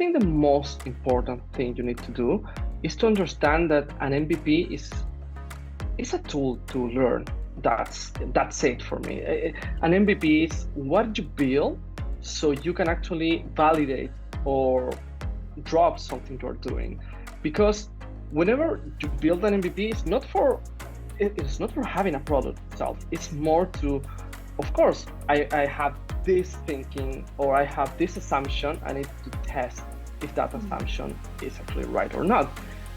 think the most important thing you need to do is to understand that an MVP is a tool to learn. That's it for me. An MVP is what you build so you can actually validate or drop something you're doing. Because whenever you build an MVP, it's not for having a product itself. It's more to, of course, I have this thinking or I have this assumption. I need to test if that assumption is actually right or not.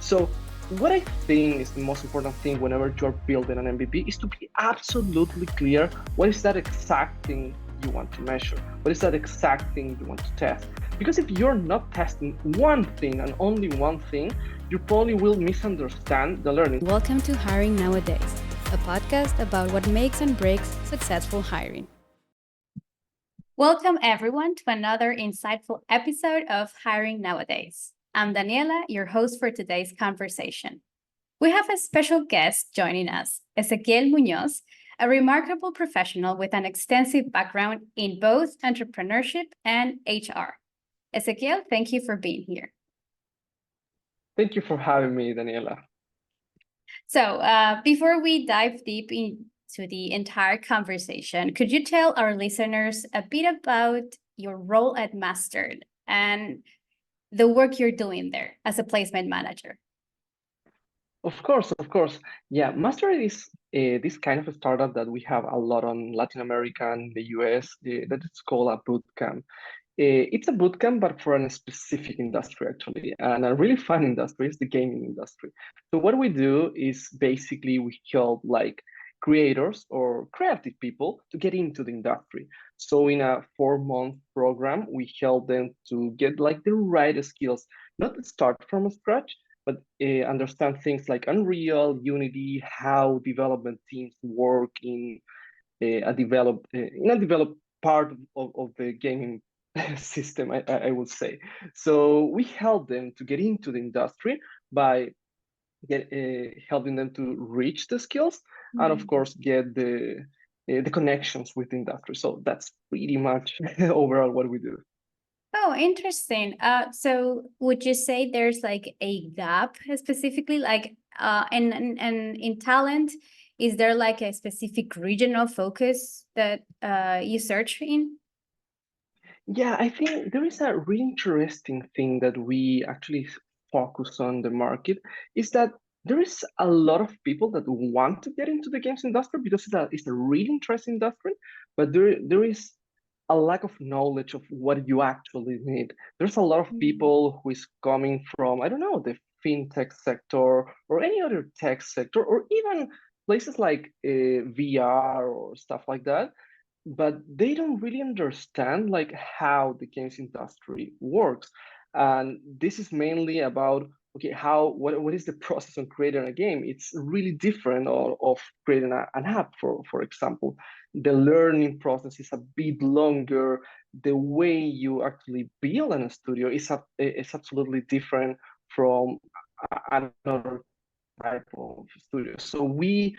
So what I think is the most important thing whenever you're building an MVP is to be absolutely clear what is that exact thing you want to measure, what is that exact thing you want to test. Because if you're not testing one thing and only one thing, you probably will misunderstand the learning. Welcome to Hiring Nowadays, a podcast about what makes and breaks successful hiring. Welcome everyone to another insightful episode of Hiring Nowadays. I'm Daniela, your host for today's conversation. We have a special guest joining us, Ezequiel Muñoz, a remarkable professional with an extensive background in both entrepreneurship and HR. Ezequiel, thank you for being here. Thank you for having me, Daniela. So before we dive deep into the entire conversation, could you tell our listeners a bit about your role at Mustard and the work you're doing there as a placement manager? Of course. Yeah, Mustard is this kind of a startup that we have a lot on Latin America and the US that is called a bootcamp. It's a bootcamp, but for a specific industry, actually, and a really fun industry is the gaming industry. So what we do is basically we help like creators or creative people to get into the industry. So in a 4-month program, we help them to get like the right skills, not to start from scratch, but understand things like Unreal, Unity, how development teams work in a developed part of the gaming system, I would say. So we help them to get into the industry by helping them to reach the skills and of course get the connections with the industry. So that's pretty much overall what we do. Oh, interesting. So would you say there's like a gap specifically, like and in talent? Is there like a specific regional focus that you search in? Yeah, I think there is a really interesting thing that we actually focus on the market is that there is a lot of people that want to get into the games industry because it's a really interesting industry, but there is a lack of knowledge of what you actually need. There's a lot of people who is coming from, I don't know, the fintech sector or any other tech sector, or even places like VR or stuff like that, but they don't really understand like how the games industry works. And this is mainly about okay, what is the process of creating a game? It's really different of creating an app, for example. The learning process is a bit longer. The way you actually build in a studio is absolutely different from another type of studio. So we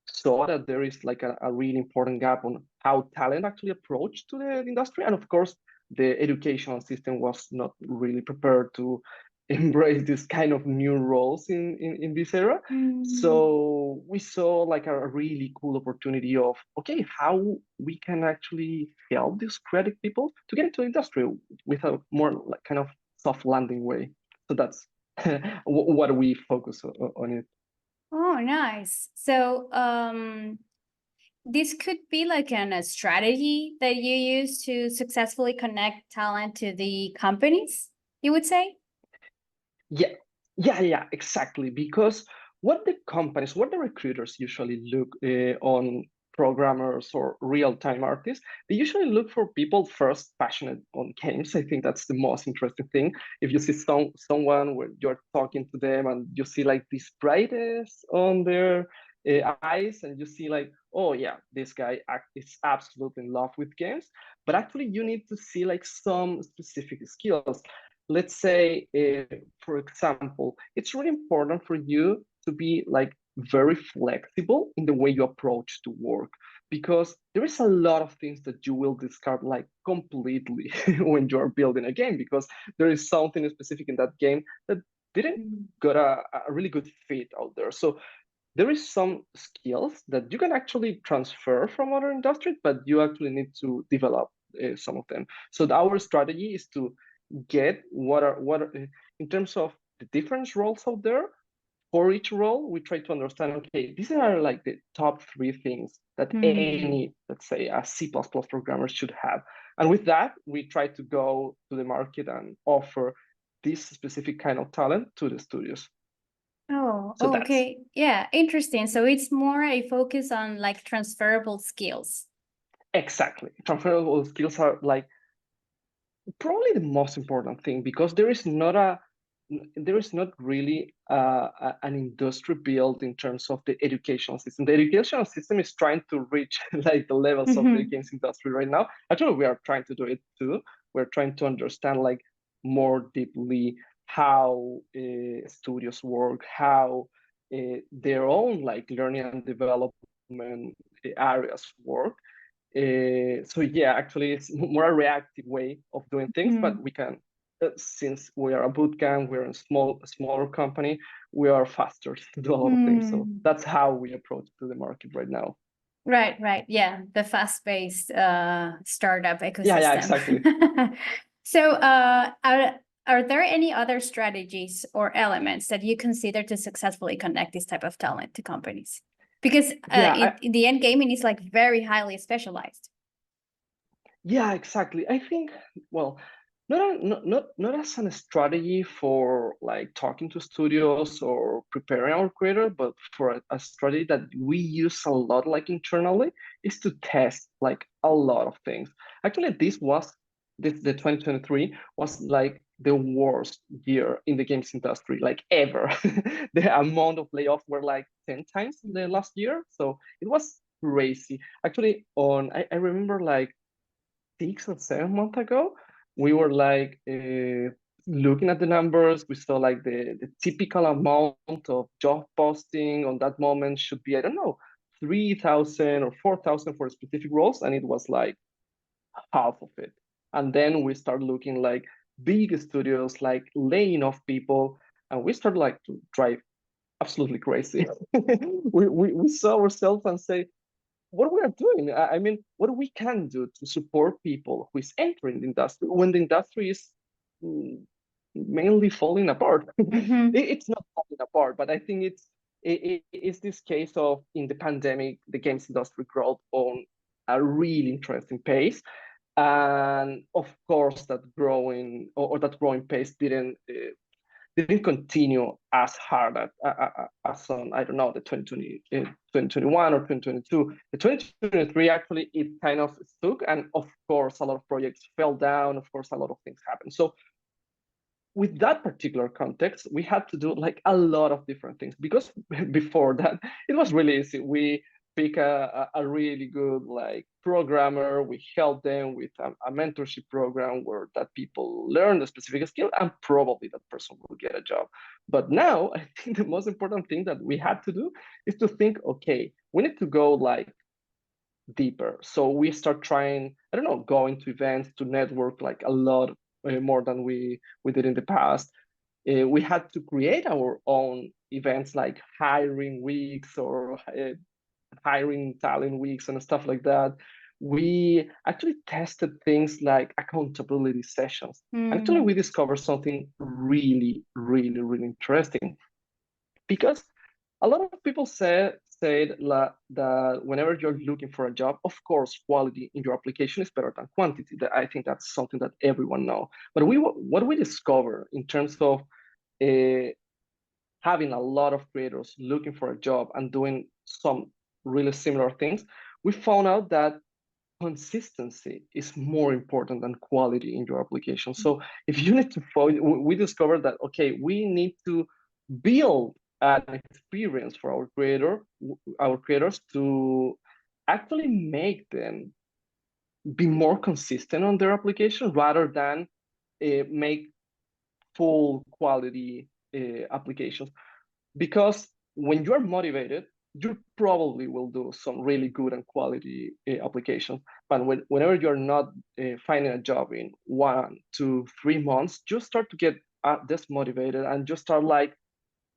saw that there is like a really important gap on how talent actually approach to the industry. And of course, the educational system was not really prepared to embrace this kind of new roles in this era. So we saw like a really cool opportunity of, okay, how we can actually help these creative people to get into the industry with a more like kind of soft landing way. So that's what we focus on it. Oh, nice. So this could be like a strategy that you use to successfully connect talent to the companies, you would say? Yeah, exactly. Because what the recruiters usually look on programmers or real-time artists, they usually look for people first passionate on games. I think that's the most interesting thing. If you see someone where you're talking to them and you see like this brightness on their eyes, and you see like, oh yeah, this guy is absolutely in love with games. But actually, you need to see like some specific skills. Let's say, for example, it's really important for you to be like very flexible in the way you approach to work. because there is a lot of things that you will discard like completely when you're building a game, because there is something specific in that game that didn't got a really good fit out there. So there is some skills that you can actually transfer from other industries, but you actually need to develop some of them. So our strategy is to get in terms of the different roles out there. For each role, we try to understand, okay, these are like the top 3 things that any, let's say, a C++ programmer should have. And with that, we try to go to the market and offer this specific kind of talent to the studios. Oh, So that's okay. Yeah, interesting. So it's more a focus on like transferable skills. exactly. Transferable skills are like probably the most important thing, because there is not really an industry built in terms of the educational system. The educational system is trying to reach like the levels of the games industry right now. Actually, we are trying to do it too. We're trying to understand like more deeply how studios work, how their own like learning and development areas work. So yeah, actually, it's more a reactive way of doing things, but we can, since we are a bootcamp, we're a smaller company, we are faster to do a lot of things. So that's how we approach to the market right now. Right, right. Yeah, the fast-paced startup ecosystem. Yeah, exactly. So, are there any other strategies or elements that you consider to successfully connect this type of talent to companies? Because in the end, gaming is like very highly specialized. Yeah, exactly. I think, well, not as a strategy for like talking to studios or preparing our creator, but for a strategy that we use a lot like internally, is to test like a lot of things. Actually, the 2023 was like the worst year in the games industry, like ever. The amount of layoffs were like 10 times in the last year. So it was crazy. Actually, I remember like 6 or 7 months ago, we were like looking at the numbers. We saw like the typical amount of job posting on that moment should be, I don't know, 3,000 or 4,000 for specific roles. And it was like half of it. And then we start looking like big studios, like laying off people. And we started like to drive absolutely crazy. We saw ourselves and say, what we are doing. I mean, what we can do to support people who is entering the industry when the industry is mainly falling apart. It's not falling apart, but I think it's this case of in the pandemic, the games industry growth on a really interesting pace. And of course, that growing or that growing pace didn't continue as hard as on, I don't know, the 2021 or 2022. The 2023, actually, it kind of stuck. And of course, a lot of projects fell down. Of course, a lot of things happened. So with that particular context, we had to do like a lot of different things, because before that, it was really easy. We pick a really good like programmer, we help them with a mentorship program where that people learn a specific skill, and probably that person will get a job. But now I think the most important thing that we had to do is to think, okay, we need to go like deeper. So we start trying, I don't know, going to events to network like a lot more than we did in the past. We had to create our own events like hiring weeks or hiring talent weeks and stuff like that. We actually tested things like accountability sessions. Actually, we discovered something really, really, really interesting, because a lot of people said that whenever you're looking for a job, of course, quality in your application is better than quantity. I think that's something that everyone knows. But what we discover in terms of having a lot of creators looking for a job and doing some really similar things, we found out that consistency is more important than quality in your application. So if you need to find, we discovered that, okay, we need to build an experience for our creators to actually make them be more consistent on their application rather than make full quality applications. Because when you're motivated, you probably will do some really good and quality applications. But whenever you're not finding a job in 1, 2, 3 months, you start to get dismotivated, and you start like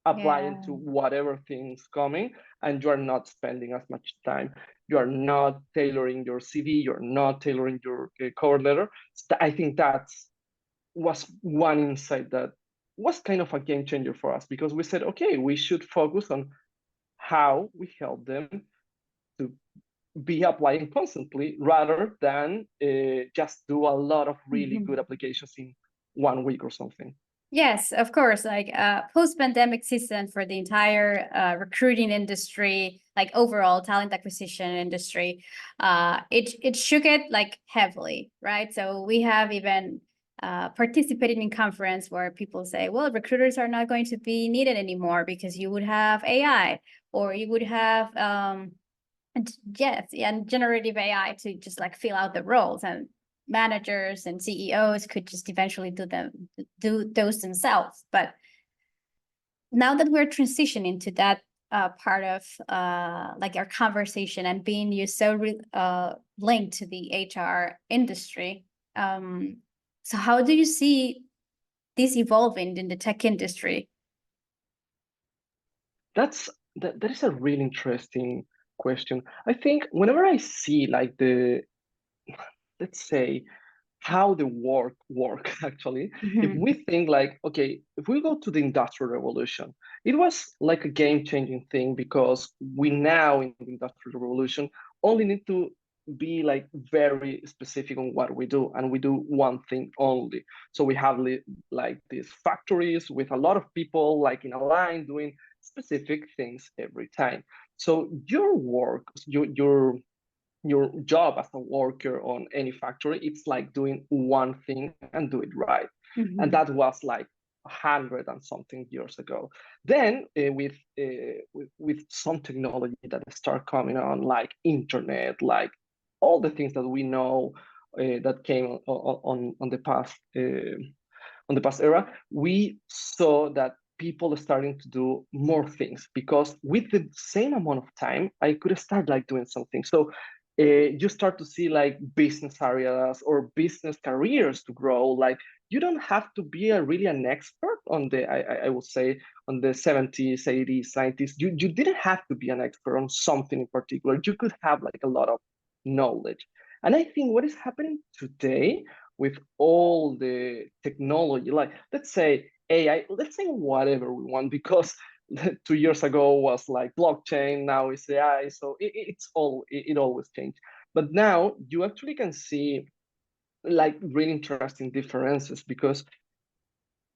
applying Yeah. to whatever things coming, and you are not spending as much time. You are not tailoring your CV. You're not tailoring your cover letter. I think that's was one insight that was kind of a game changer for us, because we said, okay, we should focus on how we help them to be applying constantly, rather than just do a lot of really Mhm. good applications in 1 week or something. Yes, of course. Like post-pandemic season for the entire recruiting industry, like overall talent acquisition industry, it shook it like heavily, right? So we have even participated in conference where people say, well, recruiters are not going to be needed anymore because you would have AI, or you would have yes, and generative AI to just like fill out the roles, and managers and CEOs could just eventually do those themselves. But now that we're transitioning to that part of like our conversation and being you so linked to the HR industry, so how do you see this evolving in the tech industry? That is a really interesting question. I think whenever I see like let's say, how the work actually, if Mhm. we think like, okay, if we go to the industrial revolution, it was like a game changing thing, because we now in the industrial revolution only need to be like very specific on what we do, and we do one thing only. So we have like these factories with a lot of people like in a line doing specific things every time. So your work, your job as a worker on any factory, it's like doing one thing and do it right. And that Mhm. was like 100 and something years ago. Then with some technology that start coming on, like internet, like all the things that we know that came on the past on the past era, we saw that people are starting to do more things, because with the same amount of time, I could start like doing something. So you start to see like business areas or business careers to grow. Like you don't have to be really an expert on I would say on the 70s, 80s, 90s. You didn't have to be an expert on something in particular. You could have like a lot of knowledge. And I think what is happening today with all the technology, like let's say AI, let's say whatever we want, because 2 years ago was like blockchain, now it's AI. So it always changed. But now you actually can see like really interesting differences, because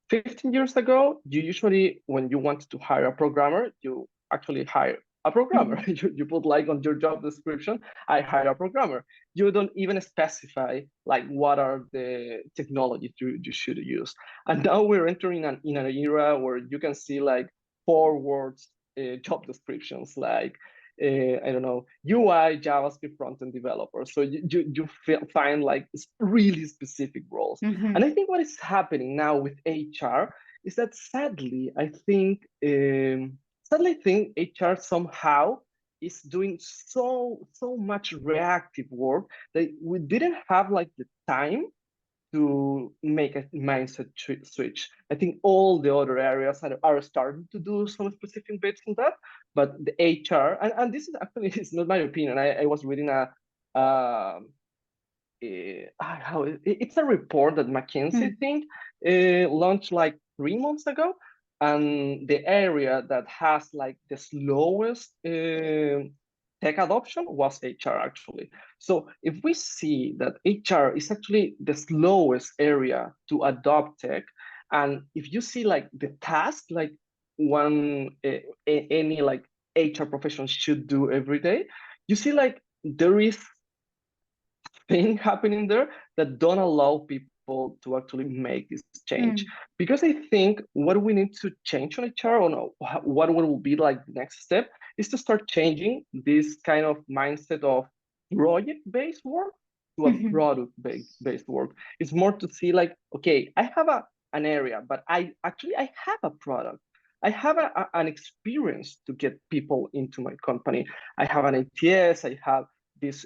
15 years ago, you usually, when you wanted to hire a programmer, you actually hire a programmer. Mhm. You put like on your job description, I hire a programmer. You don't even specify like what are the technologies you should use. And now we're entering in an era where you can see like 4 words job descriptions, like I don't know, UI, JavaScript front-end developer. So find like really specific roles. And Mhm. I think what is happening now with HR is that sadly, I think HR somehow is doing so much reactive work that we didn't have like the time to make a mindset switch. I think all the other areas are starting to do some specific bits on that, but the HR, and this is actually it's not my opinion. I was reading um it's a report that McKinsey, I Mhm. think, launched like 3 months ago, and the area that has like the slowest tech adoption was HR actually. So if we see that HR is actually the slowest area to adopt tech, and if you see like the task like one any like HR professional should do every day, you see like there is thing happening there that don't allow people to actually make this change. Mhm. Because I think what we need to change on HR, or no, what will be like the next step, is to start changing this kind of mindset of project-based work to a Mhm. product-based work. It's more to see like, okay, I have an area, but I have a product. I have an experience to get people into my company. I have an ATS, I have this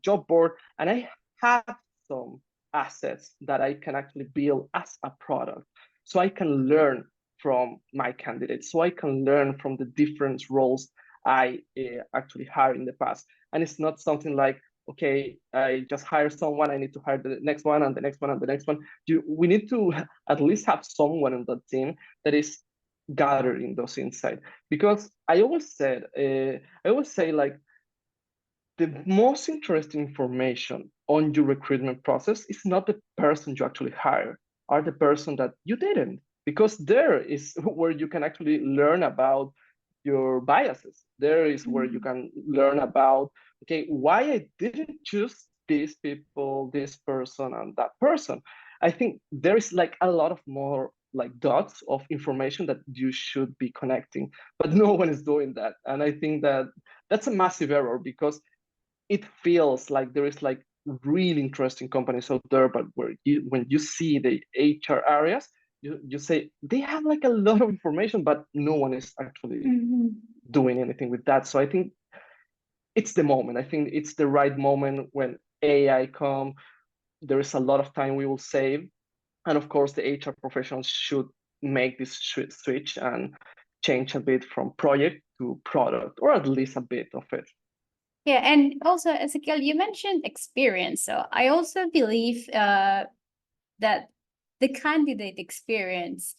job board, and I have some assets that I can actually build as a product. So I can learn from my candidates, so I can learn from the different roles I actually hired in the past. And it's not something like, okay, I just hire someone, I need to hire the next one and the next one and the next one. We need to at least have someone on the team that is gathering those insights. Because I always say like the most interesting information on your recruitment process is not the person you actually hire, are the person that you didn't. Because there is where you can actually learn about your biases. There is where you can learn about, okay, why I didn't choose these people, this person, and that person. I think there is like a lot of more like dots of information that you should be connecting, but no one is doing that. And I think that that's a massive error because it feels like there is like really interesting companies out there, but where when you see the HR areas, you say they have like a lot of information, but no one is actually doing anything with that. So I think it's the moment. I think it's the right moment when AI come. There is a lot of time we will save, and of course the HR professionals should make this switch and change a bit from project to product, or at least a bit of it. Yeah, and also, Ezequiel, you mentioned experience. So I also believe that the candidate experience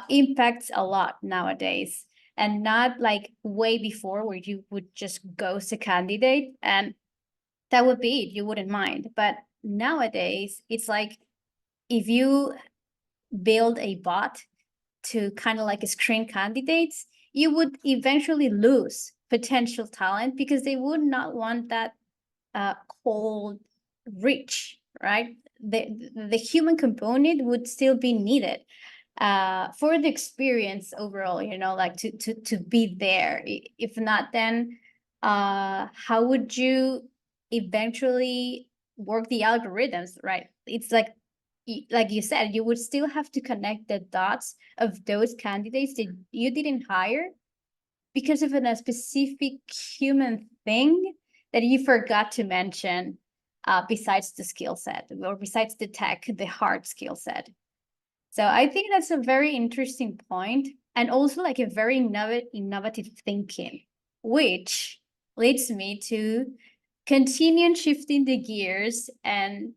impacts a lot nowadays, and not like way before where you would just ghost a candidate and that would be it. You wouldn't mind. But nowadays, it's like if you build a bot to kind of like screen candidates, you would eventually lose potential talent because they would not want that cold reach, right? The human component would still be needed for the experience overall, you know, like to be there. If not, then how would you eventually work the algorithms, right? It's like you said, you would still have to connect the dots of those candidates that you didn't hire because of a specific human thing that you forgot to mention, besides the skill set or besides the tech, the hard skill set. So I think that's a very interesting point, and also like a very innovative thinking, which leads me to continue shifting the gears and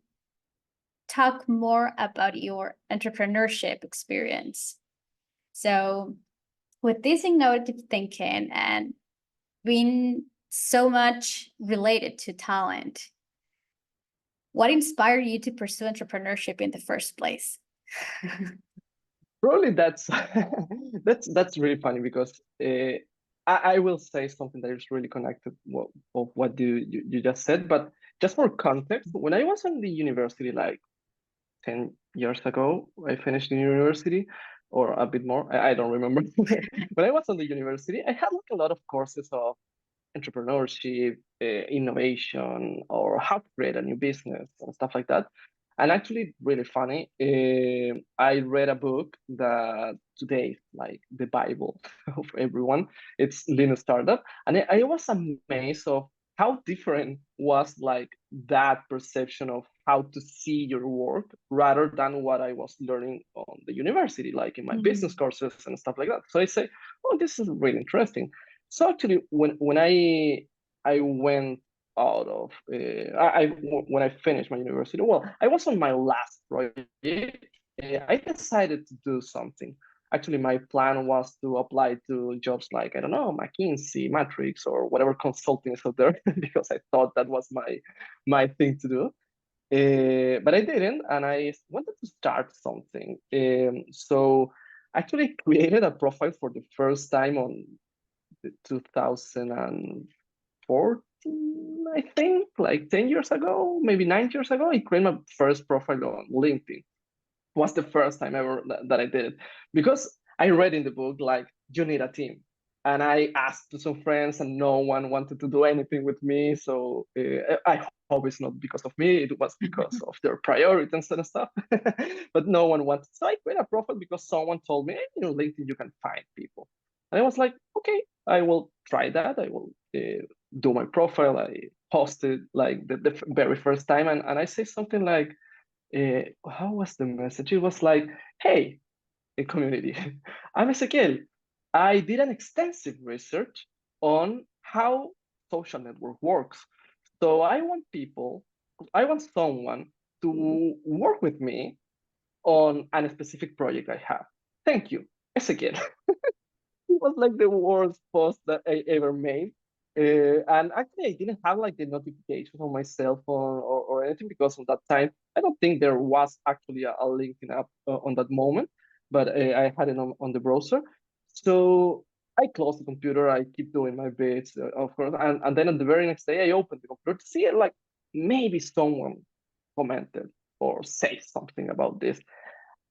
talk more about your entrepreneurship experience. So, with this innovative thinking and being so much related to talent, what inspired you to pursue entrepreneurship in the first place? Probably that's that's really funny because I will say something that is really connected of what you just said. But just for context, when I was in the university, like 10 years ago, I finished the university, or a bit more. I don't remember. When I was on the university, I had like a lot of courses of entrepreneurship, innovation, or how to create a new business and stuff like that. And actually, really funny. I read a book that today is like the Bible of everyone. It's Lean Startup, and I was amazed of how different was like that perception of how to see your work rather than what I was learning on the university, like in my business courses and stuff like that. So I say, oh, this is really interesting. So actually, when I went out of when I finished my university, well, I was on my last project. I decided to do something. Actually, my plan was to apply to jobs like, I don't know, McKinsey, Matrix, or whatever consulting is out there, because I thought that was my thing to do. But I didn't, and I wanted to start something. So actually created a profile for the first time on 2014, I think, like 10 years ago, maybe 9 years ago. I created my first profile on LinkedIn. Was the first time ever that I did it, because I read in the book like you need a team. And I asked to some friends, and no one wanted to do anything with me. So I hope it's not because of me. It was because of their priorities and stuff. But no one wanted. So I created a profile because someone told me, hey, LinkedIn, you can find people. And I was like, okay, I will try that. I will do my profile. I posted like the very first time, and I say something like, how was the message? It was like, hey, a community. I'm Ezequiel. I did an extensive research on how social network works. So I want someone to work with me on a specific project I have. Thank you, Ezequiel. It was like the worst post that I ever made. And actually, I didn't have like the notification on my cell phone or anything because on that time, I don't think there was actually a LinkedIn app on that moment, but I had it on the browser. So I closed the computer, I keep doing my bits, of course. And then on the very next day, I opened the computer to see it like maybe someone commented or say something about this.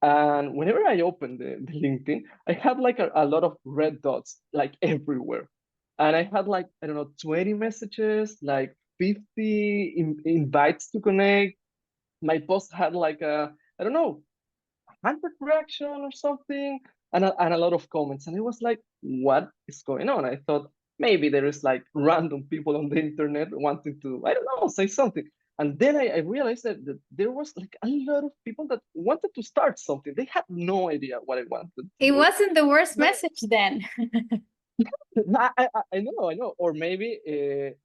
And whenever I opened the LinkedIn, I had like a lot of red dots like everywhere. And I had like, I don't know, 20 messages, like 50 invites to connect. My post had like I don't know, 100 reaction or something, and a lot of comments. And it was like, what is going on? I thought maybe there is like random people on the internet wanting to, I don't know, say something. And then I realized that there was like a lot of people that wanted to start something. They had no idea what I wanted to It do. wasn't the worst But message then. I know. Or maybe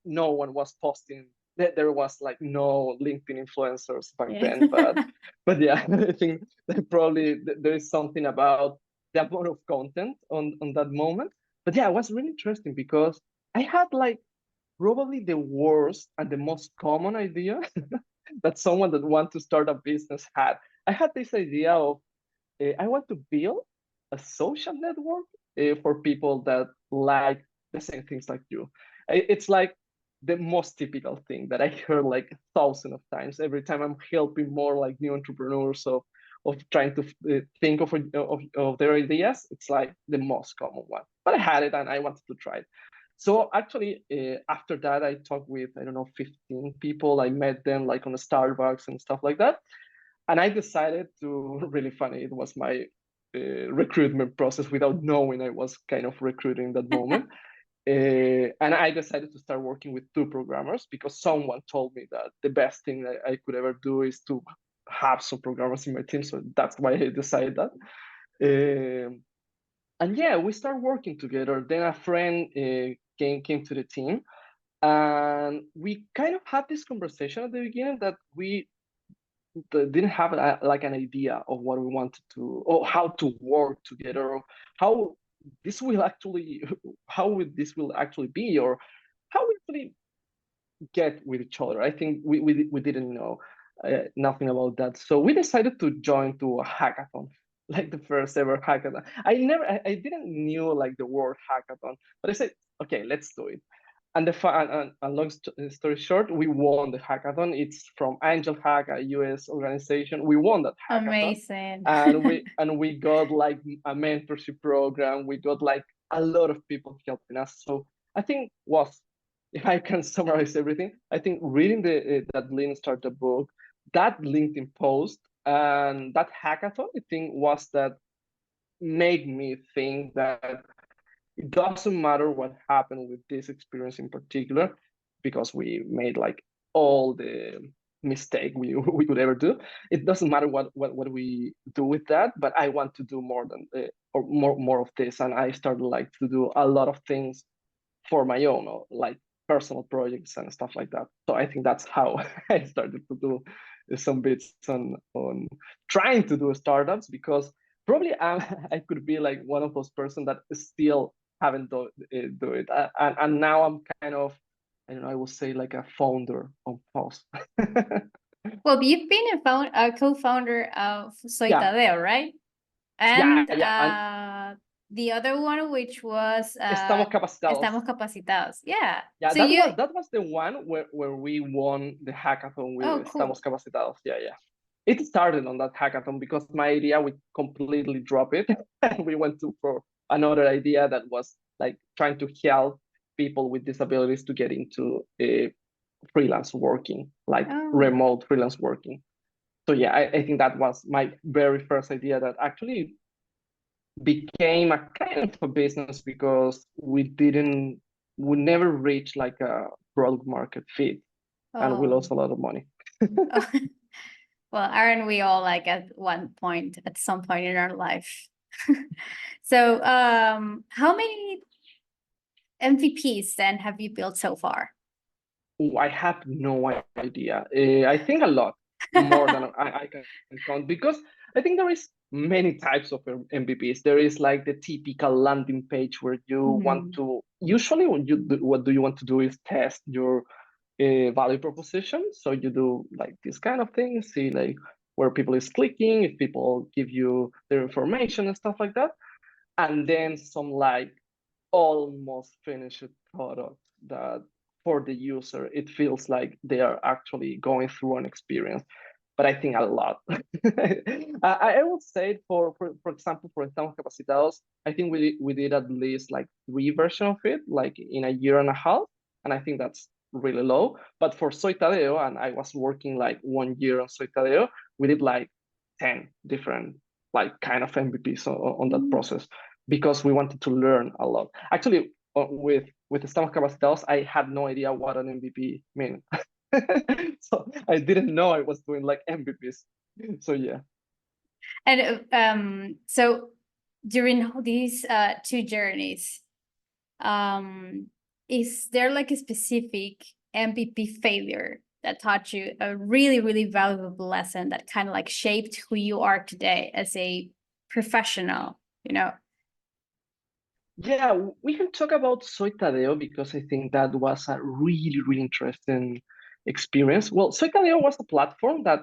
no one was posting. There was like no LinkedIn influencers back Yeah. then, but yeah, I think that probably there is something about the amount of content on that moment. But yeah, it was really interesting because I had like probably the worst and the most common idea that someone that wants to start a business had. I had this idea of I want to build a social network for people that like the same things like you. It's like the most typical thing that I heard like thousands of times every time I'm helping more like new entrepreneurs of trying to think of their ideas. It's like the most common one. But I had it and I wanted to try it. So actually, after that, I talked with, I don't know, 15 people. I met them like on a Starbucks and stuff like that. And I decided to, really funny, it was my recruitment process without knowing I was kind of recruiting that moment. And I decided to start working with two programmers because someone told me that the best thing that I could ever do is to have some programmers in my team. So that's why I decided that. And yeah, we started working together. Then a friend came to the team, and we kind of had this conversation at the beginning that we didn't have like an idea of what we wanted to, or how to work together, or how this will actually, this will actually be, or how we actually get with each other. I think we didn't know nothing about that, so we decided to join to a hackathon, like the first ever hackathon. I didn't knew like the word hackathon, but I said, okay, let's do it. And long story short, we won the hackathon. It's from Angel Hack, a US organization. We won that hackathon, Amazing. and we got like a mentorship program. We got like a lot of people helping us. So I think was, if I can summarize everything, I think reading the that Lean Startup book, that LinkedIn post, and that hackathon, I think was that made me think that it doesn't matter what happened with this experience in particular, because we made like all the mistake we could ever do. It doesn't matter what we do with that, but I want to do more than or more of this, and I started like to do a lot of things for my own, or like personal projects and stuff like that. So I think that's how I started to do some bits on trying to do startups, because probably I could be like one of those person that still haven't do it, and now I'm kind of, I don't know, I will say like a founder on pause. Well, you've been a co-founder of Soy Yeah, Tadeo, right? yeah, And yeah, and the other one, which was estamos capacitados. Estamos Capacitados. Yeah. Yeah, So you, that was the one where we won the hackathon with oh, Estamos cool. Capacitados. Yeah, yeah. It started on that hackathon because my idea, we completely dropped it and we went to for another idea that was like trying to help people with disabilities to get into freelance working, like Oh. remote freelance working. So yeah, I think that was my very first idea that actually became a kind of a business because we never reached like a product market fit, and we Oh. lost a lot of money. Oh. Well, aren't we all like at one point, at some point in our life? So, how many MVPs then have you built so far? Oh, I have no idea. I think a lot more than I can count because I think there is many types of MVPs. There is like the typical landing page where you want Mhm. to usually what do you want to do is test your value proposition. So you do like this kind of thing, see like where people is clicking, if people give you their information and stuff like that, and then some like almost finished product that for the user it feels like they are actually going through an experience. But I think a lot. I would say for example, for Estamos Capacitados, I think we did at least like 3 versions of it, like in a year and a half, and I think that's really low. But for Soy Tadeo, and I was working like 1 year on Soy Tadeo, we did like 10 different like kind of MVPs on that Mm. process because we wanted to learn a lot. Actually, with Estamos Capacitados, I had no idea what an MVP meant. So I didn't know I was doing like MVPs. So yeah. And so during these two journeys, um, is there like a specific MVP failure that taught you a really, really valuable lesson that kind of like shaped who you are today as a professional, you know? Yeah, we can talk about Soy Tadeo because I think that was a really, really interesting experience. Well, Soy Tadeo was a platform that,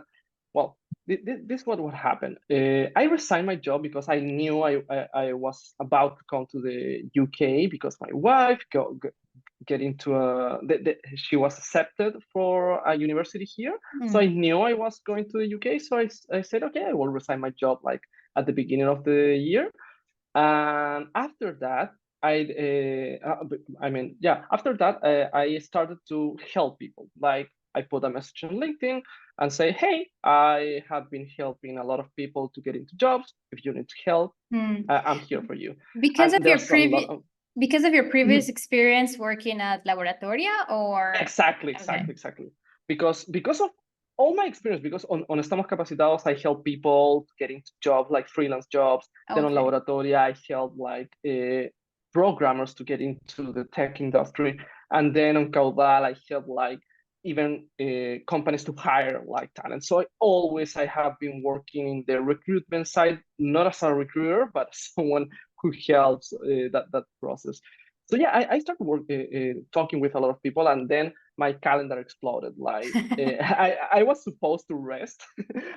well, this is what happened. I resigned my job because I knew I was about to come to the UK because my wife get into she was accepted for a university here. So I Mm. knew I was going to the UK. So I said, okay, I will resign my job like at the beginning of the year. And after that, after that, I started to help people. Like I put a message on LinkedIn and say, hey, I have been helping a lot of people to get into jobs. If you need help, Mm. I'm here for you. Because of And your there's a lot previous of because of your previous experience working at Laboratoria, or exactly, okay. exactly, exactly. Because of all my experience, because on Estamos Capacitados, I help people get into jobs like freelance jobs. Then on Okay. Laboratoria, I help like programmers to get into the tech industry. And then on Caudal, I help like even companies to hire like talent. So I have been working in the recruitment side, not as a recruiter, but as someone who helps that process. So yeah, I started talking with a lot of people, and then my calendar exploded. Like I was supposed to rest,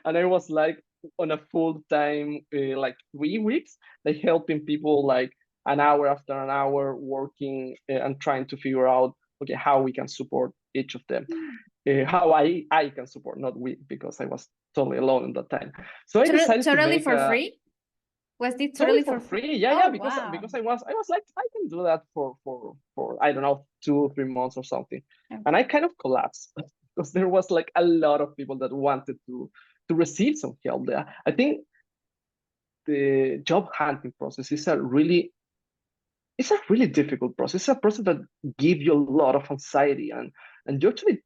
and I was like on a full time like 3 weeks, like helping people like an hour after an hour working and trying to figure out okay how we can support each of them, how I can support, not we, because I was totally alone at that time. So I decided to Totally make for a free? Was it totally totally for for free? free. Yeah, Oh, because wow. I was like I can do that for I don't know 2 or 3 months or something, and Okay. I kind of collapsed because there was like a lot of people that wanted to receive some help there. I think the job hunting process is a really difficult process. It's a process that gives you a lot of anxiety, and you actually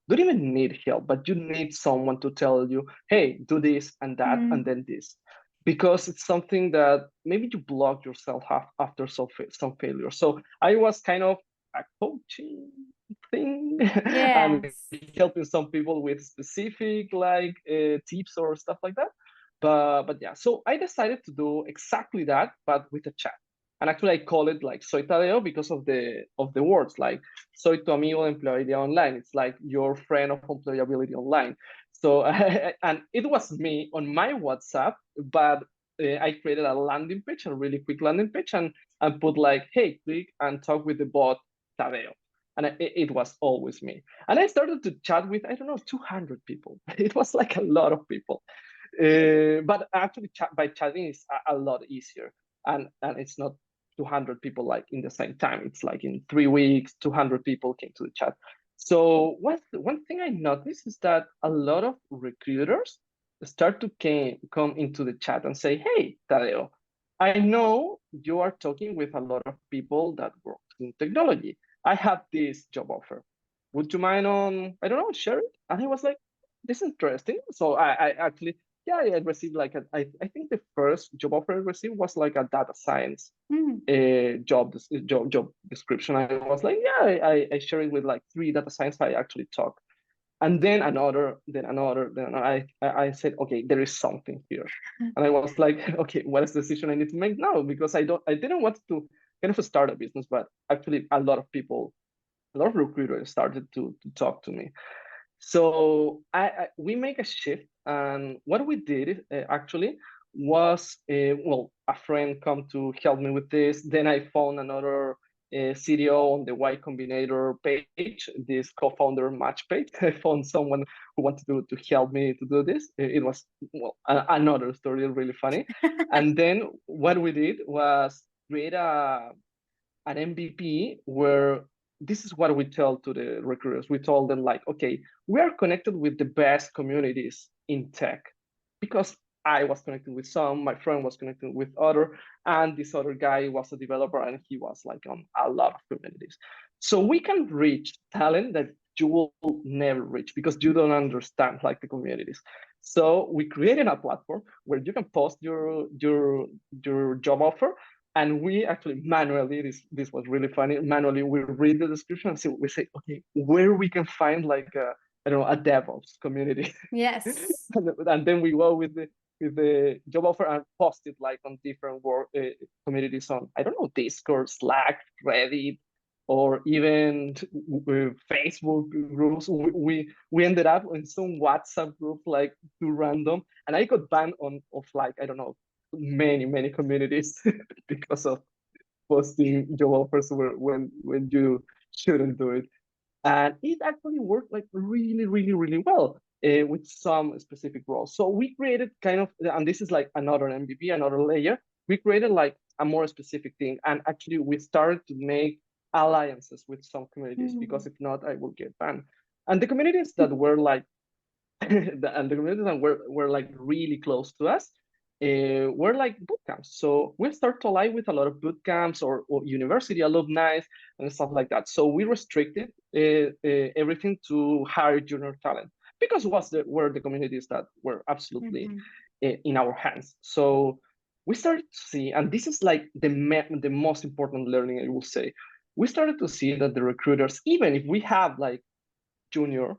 don't even need help, but you need someone to tell you, hey, do this and that, and Mm. then this. Because it's something that maybe you block yourself after some failure. So I was kind of a coaching thing and Yes. helping some people with specific like tips or stuff like that. But yeah, so I decided to do exactly that, but with a chat. And actually, I call it like Soy Tadeo because of the words like soy tu amigo de empleabilidad online. It's like your friend of employability online. So, and it was me on my WhatsApp, but I created a landing page, a really quick landing page, and put like, hey, click and talk with the bot Tadeo. And it was always me. And I started to chat with, I don't know, 200 people. It was like a lot of people. But actually, by chatting is a lot easier. And it's not 200 people like in the same time. It's like in 3 weeks, 200 people came to the chat. So one thing I noticed is that a lot of recruiters start to come into the chat and say, hey, Tadeo, I know you are talking with a lot of people that work in technology. I have this job offer. Would you mind on, I don't know, share it? And he was like, this is interesting. So I actually, yeah, I received like I think the first job offer I received was like a data science Mm. job description. I was like, yeah, I share it with like 3 data science I actually talk. And then another, I said, okay, there is something here. And I was like, okay, what is the decision I need to make now? Because I didn't want to kind of start a business, but actually a lot of people, a lot of recruiters started to talk to me. So we make a shift, and what we did actually was, well, a friend come to help me with this. Then I found another CDO on the Y Combinator page, this co-founder match page. I found someone who wanted to help me to do this. It was, well, another story, really funny. And then what we did was create an MVP where this is what we tell to the recruiters. We told them like, okay, we are connected with the best communities in tech because I was connected with some, my friend was connected with other, and this other guy was a developer and he was like on a lot of communities. So we can reach talent that you will never reach because you don't understand like the communities. So we created a platform where you can post your job offer, and we actually manually, this was really funny, manually we read the description and so we say, okay, where we can find like a, I don't know, a DevOps community. Yes. And then we go with the job offer and post it like on different work communities on, I don't know, Discord, Slack, Reddit, or even Facebook groups. We ended up in some WhatsApp group like too random, and I got banned on of like, I don't know, many communities because of posting job offers when you shouldn't do it. And it actually worked like really well with some specific roles. So we created kind of, and this is like another MVP, another layer. We created like a more specific thing, and actually we started to make alliances with some communities because if not, I will get banned. And the communities that were like and the communities that were like really close to us were like boot camps. So we start to align with a lot of boot camps or university alumni and stuff like that. So we restricted everything to hire junior talent because were the communities that were absolutely in our hands. So we started to see, and this is like the most important learning, I will say. We started to see that the recruiters, even if we have like junior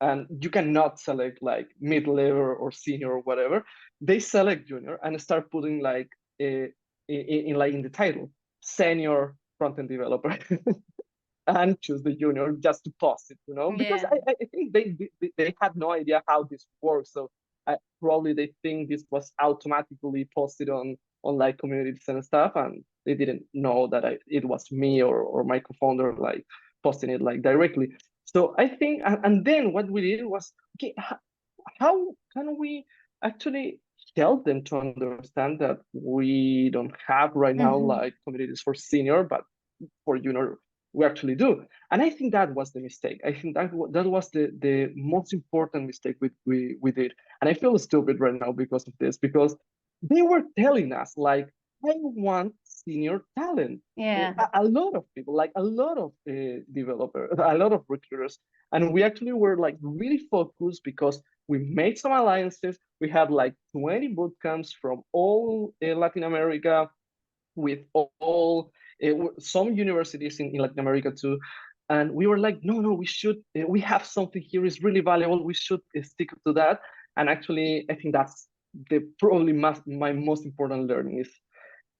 and you cannot select like mid-level or senior or whatever, they select junior and start putting like like in the title senior front-end developer and choose the junior just to post it, because Yeah. I think they had no idea how this works. So probably they think this was automatically posted on like communities and stuff, and they didn't know that it was me or my co-founder like posting it like directly. So I think, and then what we did was, okay, how can we actually help them to understand that we don't have right now like communities for senior, but for junior we actually do. And I think that was the mistake. I think that was the most important mistake we did. And I feel stupid right now because of this, because they were telling us like, I want senior talent. Yeah. A lot of people, like a lot of developers, a lot of recruiters, and we actually were like really focused because we made some alliances. We had like 20 boot camps from all Latin America, with all some universities in Latin America too. And we were like, no, we should, we have something here is really valuable. We should stick to that. And actually, I think that's probably my most important learning is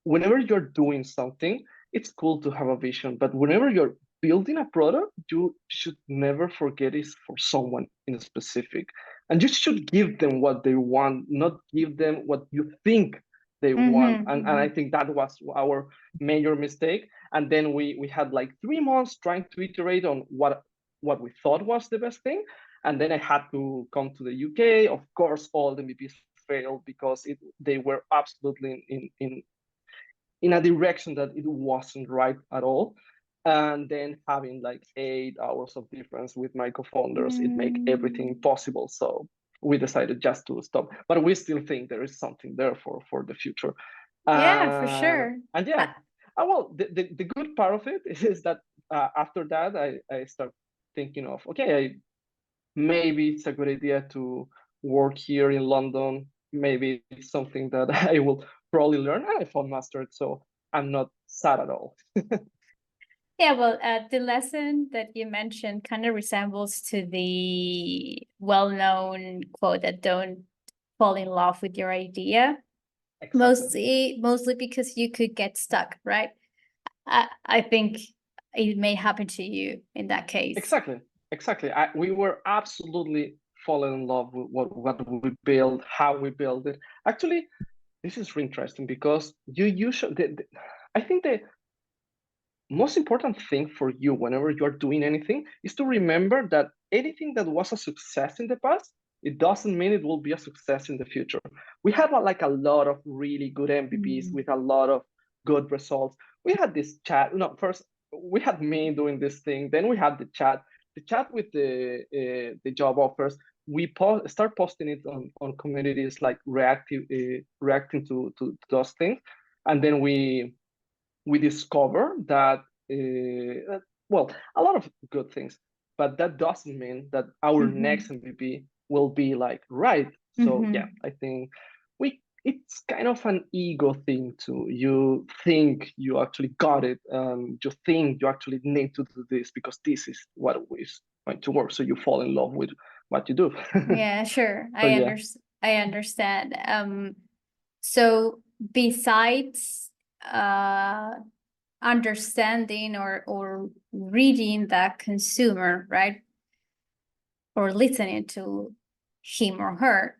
whenever you're doing something, it's cool to have a vision, but whenever you're building a product, you should never forget it's for someone in specific. And you should give them what they want, not give them what you think they want. And I think that was our major mistake. And then we had like 3 months trying to iterate on what we thought was the best thing. And then I had to come to the UK. Of course, all the MVPs failed because they were absolutely in a direction that it wasn't right at all. And then having like 8 hours of difference with my co-founders, it make everything Mm, impossible. So we decided just to stop. But we still think there is something there for the future. yeah, for sure. And Uh, yeah, well, the good part of it is that after that, I start thinking of, okay, maybe it's a good idea to work here in London. Maybe it's something that I will probably learn. And I found mastered, so I'm not sad at all. yeah, well, the lesson that you mentioned kind of resembles to the well-known quote that don't fall in love with your idea, Exactly. mostly because you could get stuck, right? I think it may happen to you in that case. Exactly. Exactly. We were absolutely falling in love with what we build, how we build it. Actually, this is really interesting because you usually, I think the most important thing for you whenever you are doing anything is to remember that anything that was a success in the past, it doesn't mean it will be a success in the future. We had like a lot of really good MVPs Mm. with a lot of good results. We had this chat. No, first we had me doing this thing, then we had the chat with the job offers. We start posting it on communities like reacting to those things, and then we discover that well, a lot of good things, but that doesn't mean that our next Mhm. MVP will be like right. So yeah, Mhm. I think it's kind of an ego thing too. You think you actually got it, you think you actually need to do this because this is what is going to work, so you fall in love with what you do. Yeah, sure. So yeah. I understand. So besides understanding or reading the consumer, right? Or listening to him or her,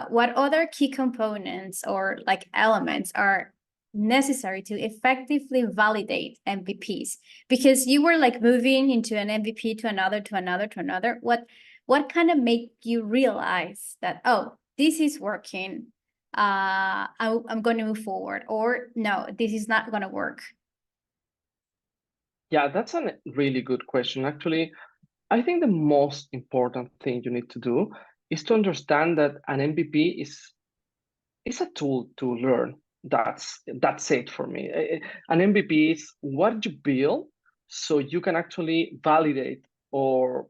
what other key components or like elements are necessary to effectively validate MVPs? Because you were like moving into an MVP to another, to another, to another. What kind of made you realize that, oh, this is working? I'm going to move forward, or no, this is not going to work. Yeah, that's a really good question. Actually, I think the most important thing you need to do is to understand that an MVP is a tool to learn. That's it for me. An MVP is what you build so you can actually validate or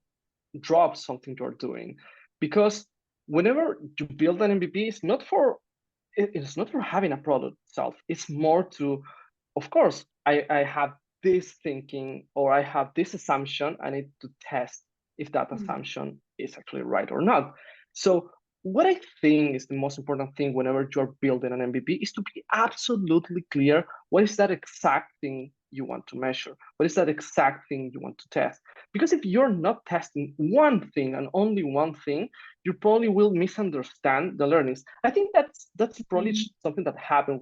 drop something you're doing. Because whenever you build an MVP, it's not for having a product itself. It's more to, of course, I have this thinking or I have this assumption. I need to test if that Mm. assumption is actually right or not. So what I think is the most important thing whenever you're building an MVP is to be absolutely clear what is that exact thing you want to measure? What is that exact thing you want to test? Because if you're not testing one thing and only one thing, you probably will misunderstand the learnings. I think that's probably Mm. something that happened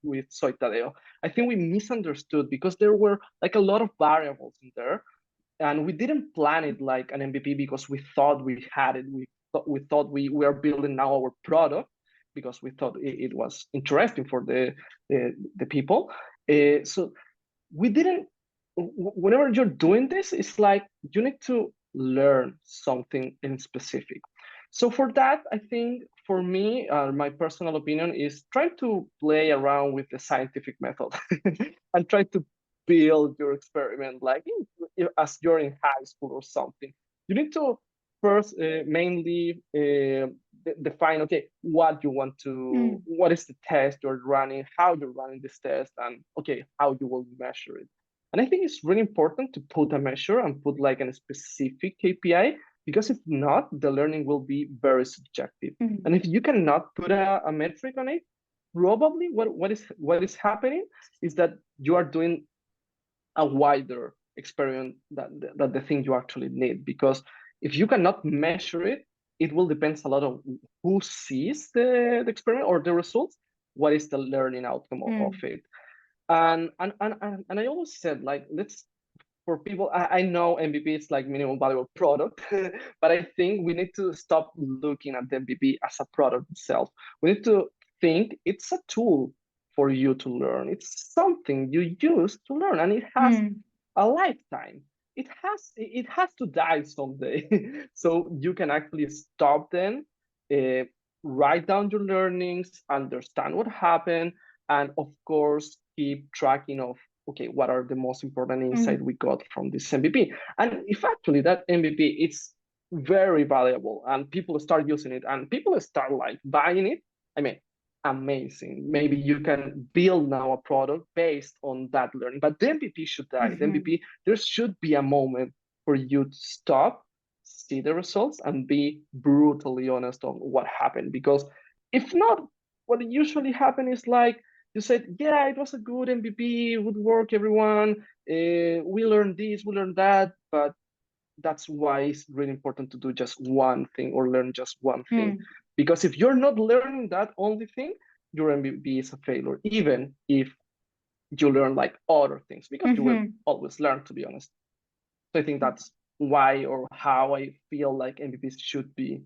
with Soy Tadeo. I think we misunderstood because there were like a lot of variables in there, and we didn't plan it like an MVP because we thought we had it. We thought we were building now our product because we thought it was interesting for the people. So we didn't. Whenever you're doing this, it's like you need to learn something in specific. So for that, I think for me, my personal opinion is try to play around with the scientific method and try to build your experiment like as you're in high school or something. You need to first mainly define, okay, what you want to, Mm. what is the test you're running, how you're running this test, and okay, how you will measure it. And I think it's really important to put a measure and put like a specific KPI, because if not, the learning will be very subjective. Mm. And if you cannot put a metric on it, probably what is happening is that you are doing a wider experiment that the thing you actually need. Because if you cannot measure it, it will depend a lot of who sees the experiment or the results, what is the learning outcome of Mm. it. And I always said, like, let's, for people, I know MVP is like minimum valuable product, but I think we need to stop looking at the MVP as a product itself. We need to think it's a tool. for you to learn. It's something you use to learn, and it has a lifetime. It has to die someday. So you can actually stop then, uh, write down your learnings, understand what happened, and of course keep tracking of, okay, what are the most important insight we got from this MVP. And if actually that MVP is very valuable and people start using it and people start like buying it, I mean, amazing. Maybe you can build now a product based on that learning. But the MVP should die. The MVP, there should be a moment for you to stop, see the results, and be brutally honest on what happened. Because if not, what usually happens is like you said, yeah, it was a good MVP, good work, everyone. We learned this, we learned that, but that's why it's really important to do just one thing or learn just one thing. Because if you're not learning that only thing, your MVP is a failure, even if you learn like other things, because you will always learn, to be honest. So I think that's why or how I feel like MVPs should be.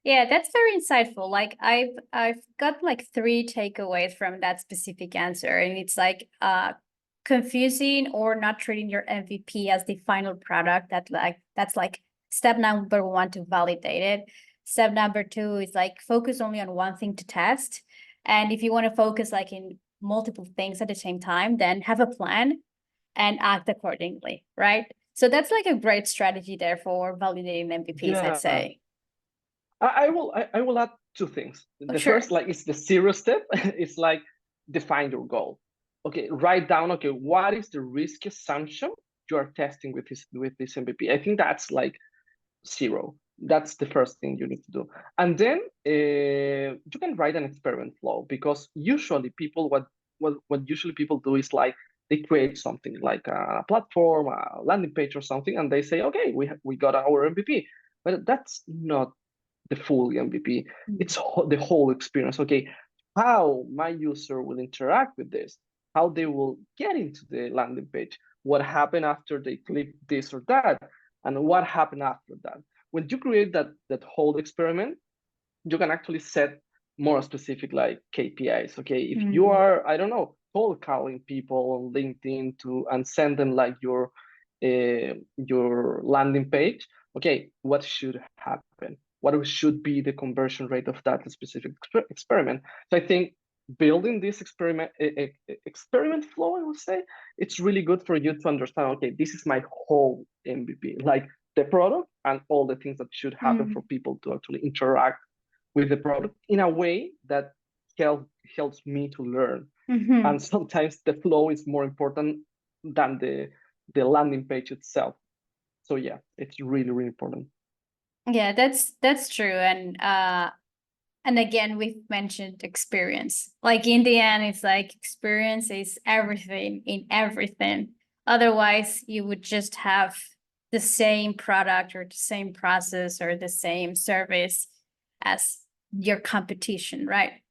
Yeah, that's very insightful. Like I've got like 3 takeaways from that specific answer, and it's like confusing or not treating your MVP as the final product. That's like step number 1 to validate it. Step number 2 is like focus only on one thing to test. And if you want to focus like in multiple things at the same time, then have a plan and act accordingly, right? So that's like a great strategy there for validating MVPs, I'd Yeah, say. I will add 2 things. Oh, The sure. first, like, it's the 0 step. It's like define your goal. Okay, write down. Okay, what is the risk assumption you are testing with this MVP? I think that's like 0. That's the first thing you need to do. And then you can write an experiment flow, because usually people what usually people do is like they create something like a platform, a landing page or something, and they say, okay, we got our MVP. But that's not the full MVP. It's the whole experience. Okay, how my user will interact with this, how they will get into the landing page, what happened after they click this or that, and what happened after that. When you create that whole experiment, you can actually set more specific like KPIs. Okay, if you are, I don't know, cold calling people on LinkedIn to and send them like your landing page, okay, what should happen? What should be the conversion rate of that specific experiment? So I think building this experiment flow, I would say, it's really good for you to understand, okay, this is my whole MVP, like the product and all the things that should happen for people to actually interact with the product in a way that helps me to learn. And sometimes the flow is more important than the landing page itself. So yeah, it's really, really important. Yeah, that's true. And again, we've mentioned experience. Like in the end, it's like experience is everything in everything. Otherwise, you would just have the same product or the same process or the same service as your competition, right?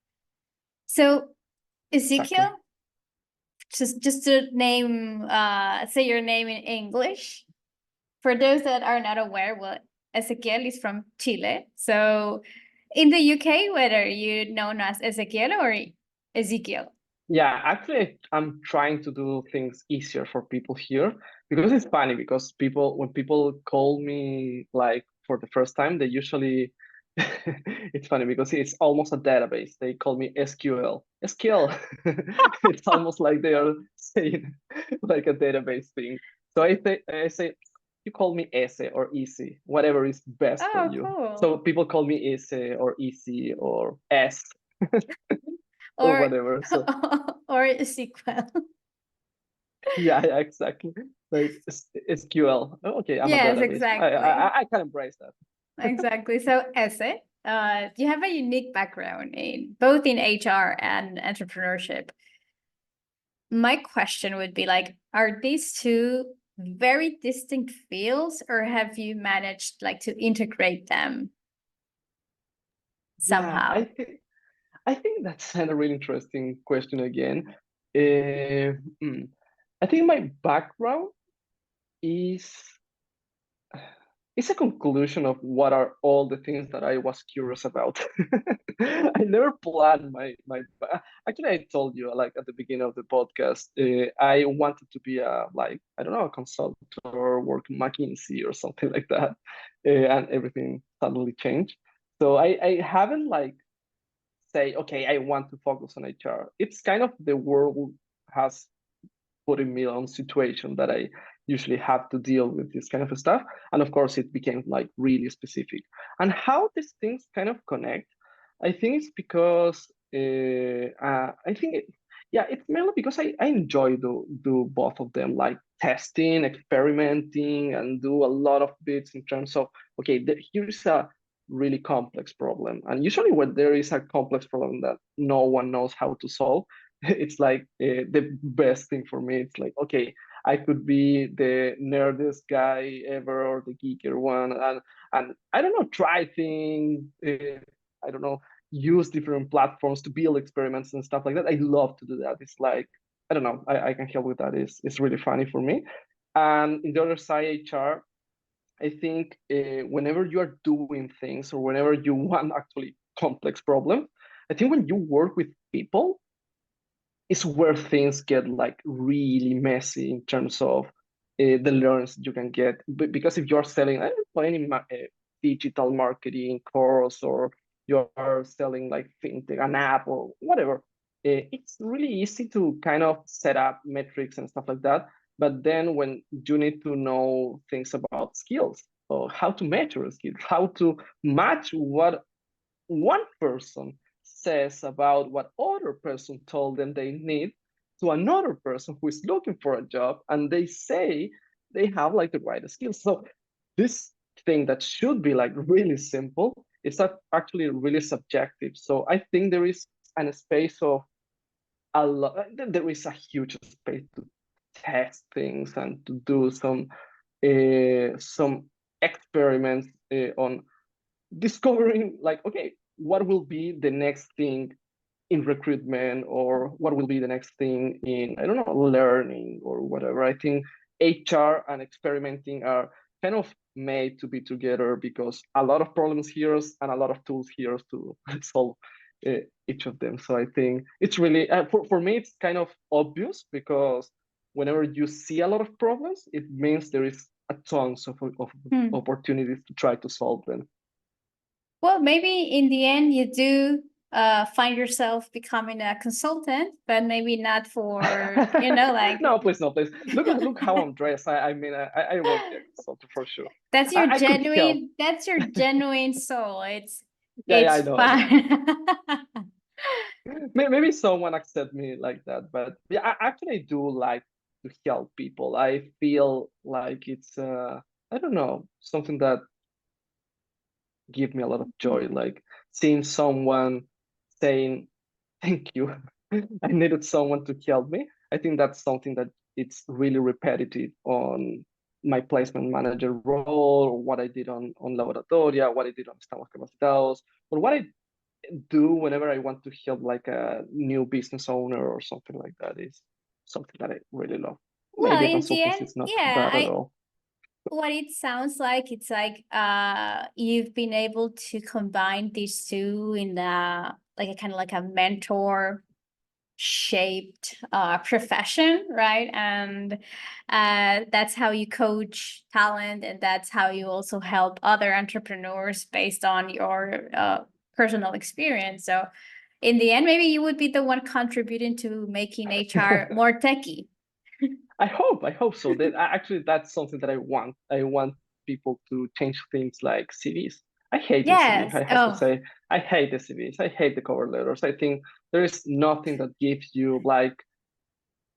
So, Exactly. Ezequiel, just to name say your name in English. For those that are not aware, well, Ezequiel is from Chile. So in the UK, whether you're known as Ezequiel or Ezequiel. Yeah, actually, I'm trying to do things easier for people here, because it's funny, because when people call me like for the first time, they usually it's funny because it's almost a database. They call me SQL. SQL. It's almost like they are saying like a database thing. So I say you call me Ese or Easy, whatever is best for Oh, you. cool. So people call me Ese or Easy or S or Or whatever. So or Ezequiel. yeah, yeah, exactly. Like SQL. Oh, okay, I'm a Yes, database. exactly. I can embrace that. Exactly. So Ese, you have a unique background in both in HR and entrepreneurship. My question would be like, are these two very distinct fields, or have you managed like to integrate them Yeah, somehow? I think that's a really interesting question again. Uh, I think my background is it's a conclusion of what are all the things that I was curious about. I never planned actually I told you like at the beginning of the podcast, I wanted to be a like I don't know a consultant or work McKinsey or something like that, and everything suddenly changed. So I haven't like say okay I want to focus on HR. It's kind of the world has putting me on situation that I usually have to deal with this kind of stuff. And of course, it became like really specific. And how these things kind of connect, I think it's because I think yeah, it's mainly because I enjoy do both of them, like testing, experimenting, and do a lot of bits in terms of okay, here's a really complex problem, and usually when there is a complex problem that no one knows how to solve, it's like the best thing for me. It's like, okay, I could be the nerdiest guy ever or the geekier one, and I don't know, try things. I don't know, use different platforms to build experiments and stuff like that. I love to do that. It's like I don't know, I can help with that. It's really funny for me. And in the other side, HR, I think whenever you are doing things or whenever you want actually complex problems, I think when you work with people is where things get like really messy in terms of the learns you can get. Because if you're selling I don't know, any digital marketing course or you're selling like fintech, an app or whatever, it's really easy to kind of set up metrics and stuff like that. But then when you need to know things about skills or how to measure skills, how to match what one person says about what other person told them they need to another person who is looking for a job and they say they have like the right skills. So this thing that should be like really simple is actually really subjective. So I think there is a space of a lot, there is a huge space to test things and to do some experiments on discovering like okay what will be the next thing in recruitment or what will be the next thing in I don't know learning or whatever. I think HR and experimenting are kind of made to be together because a lot of problems here and a lot of tools here to solve each of them. So I think it's really for me it's kind of obvious because whenever you see a lot of problems it means there is a tons of Hmm. opportunities to try to solve them. Well, maybe in the end you do find yourself becoming a consultant, but maybe not for, like No, please, no, please. Look how I'm dressed. I mean, I won't be a consultant for sure. I could help. that's your genuine soul. Yeah, I It's know, I know. fine. Maybe someone accept me like that, but yeah, I actually do like to help people. I feel like it's I don't know, something that give me a lot of joy, like seeing someone saying thank you. I needed someone to help me. I think that's something that it's really repetitive on my placement manager role, or what I did on Laboratoria, what I did on Estamos Capacitados, or what I do whenever I want to help like a new business owner or something like that is something that I really love. Well, Maybe a in the consultancy end, is not yeah, bad at I all. what it sounds like, it's like you've been able to combine these two in like a kind of like a mentor shaped profession, right? And that's how you coach talent, and that's how you also help other entrepreneurs based on your personal experience. So in the end, maybe you would be the one contributing to making HR more techy. I hope so. That actually that's something that I want. I want people to change things like CVs. I hate the CV. Yes. I have to Oh, say, I hate the CVs. I hate the cover letters. I think there is nothing that gives you like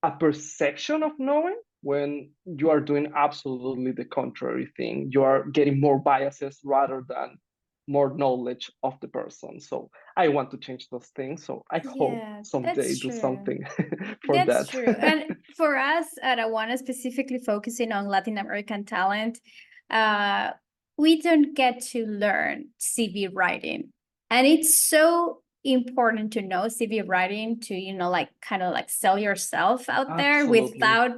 a perception of knowing when you are doing absolutely the contrary thing. You are getting more biases rather than more knowledge of the person. So I want to change those things. So I hope yeah, someday that's do true. something for That's that. true. And for us at Awana, specifically focusing on Latin American talent, uh, we don't get to learn CV writing. And it's so important to know CV writing to, like kind of like sell yourself out there Absolutely. without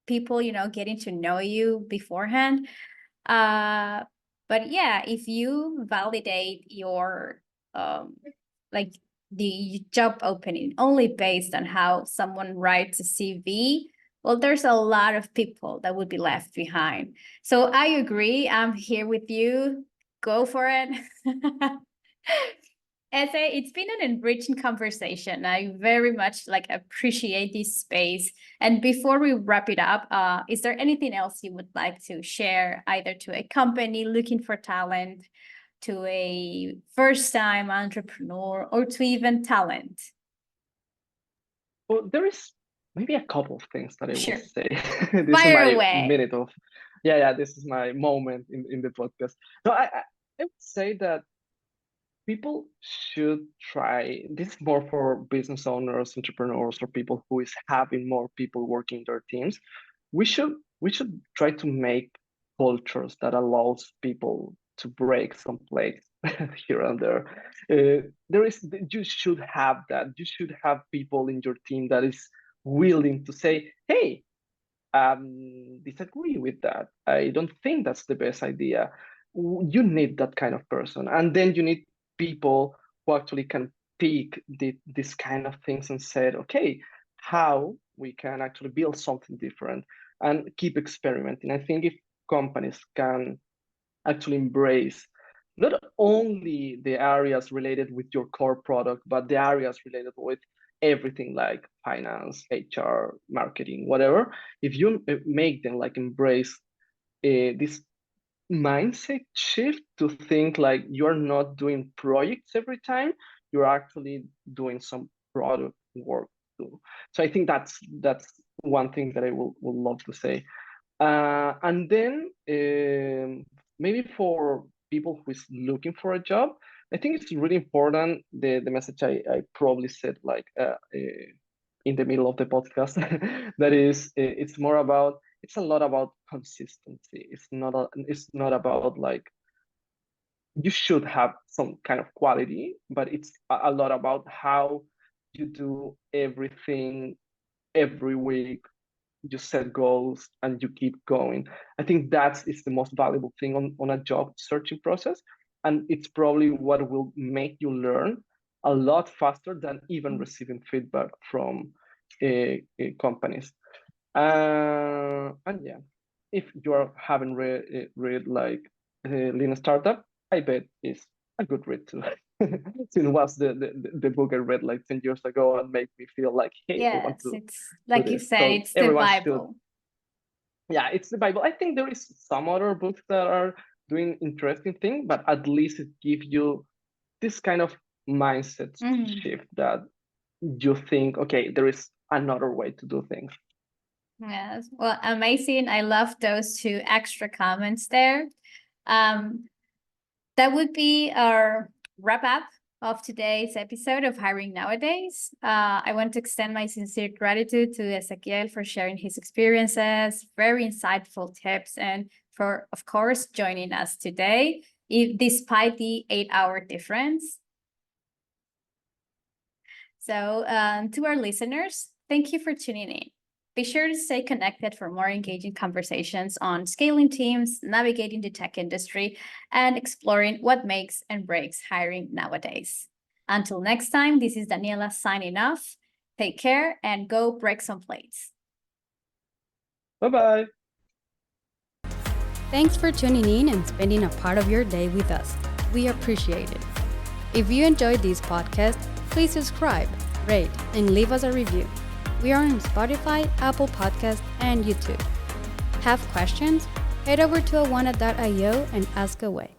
people, getting to know you beforehand. But yeah, if you validate your like the job opening only based on how someone writes a CV, well, there's a lot of people that would be left behind. So I agree. I'm here with you. Go for it. Ese, it's been an enriching conversation. I very much appreciate this space. And before we wrap it up, is there anything else you would like to share, either to a company looking for talent, to a first-time entrepreneur, or to even talent? Well, there is maybe a couple of things that I will Sure. say. This is Fire my away. minute of, yeah, this is my moment in the podcast. No, I would say that people should try, this is more for business owners, entrepreneurs, or people who is having more people working their teams. We should try to make cultures that allows people to break some plates here and there. There is, you should have that. You should have people in your team that is willing to say, hey, disagree with that. I don't think that's the best idea. You need that kind of person. And then you need people who actually can pick this kind of things and said, okay, how we can actually build something different and keep experimenting. I think if companies can actually embrace not only the areas related with your core product, but the areas related with everything like finance, HR, marketing, whatever. If you make them like embrace this mindset shift to think like you're not doing projects every time, you're actually doing some product work too. So I think that's one thing that I will love to say. And then maybe for people who is looking for a job, I think it's really important the message I probably said in the middle of the podcast that is it's a lot about consistency. It's not about like you should have some kind of quality, but it's a lot about how you do everything every week. You set goals and you keep going. I think that is the most valuable thing on a job searching process. And it's probably what will make you learn a lot faster than even receiving feedback from companies. And yeah, if you haven't read like Lean Startup, I bet it's a good read too. Since was the book I read like 10 years ago and made me feel like, hey, I want Yes, to it's do like you this. said, So it's the everyone should, Bible. yeah, it's the Bible. I think there is some other books that are doing interesting things, but at least it gives you this kind of mindset shift that you think, okay, there is another way to do things. Yes. Well, amazing. I love those two extra comments there. Um, that would be our wrap up of today's episode of Hiring Nowadays. I want to extend my sincere gratitude to Ezequiel for sharing his experiences, very insightful tips, and for, of course, joining us today, despite the 8-hour difference. So, to our listeners, thank you for tuning in. Be sure to stay connected for more engaging conversations on scaling teams, navigating the tech industry, and exploring what makes and breaks hiring nowadays. Until next time, this is Daniela signing off. Take care and go break some plates. Bye-bye. Thanks for tuning in and spending a part of your day with us. We appreciate it. If you enjoyed this podcast, please subscribe, rate, and leave us a review. We are on Spotify, Apple Podcasts, and YouTube. Have questions? Head over to awana.io and ask away.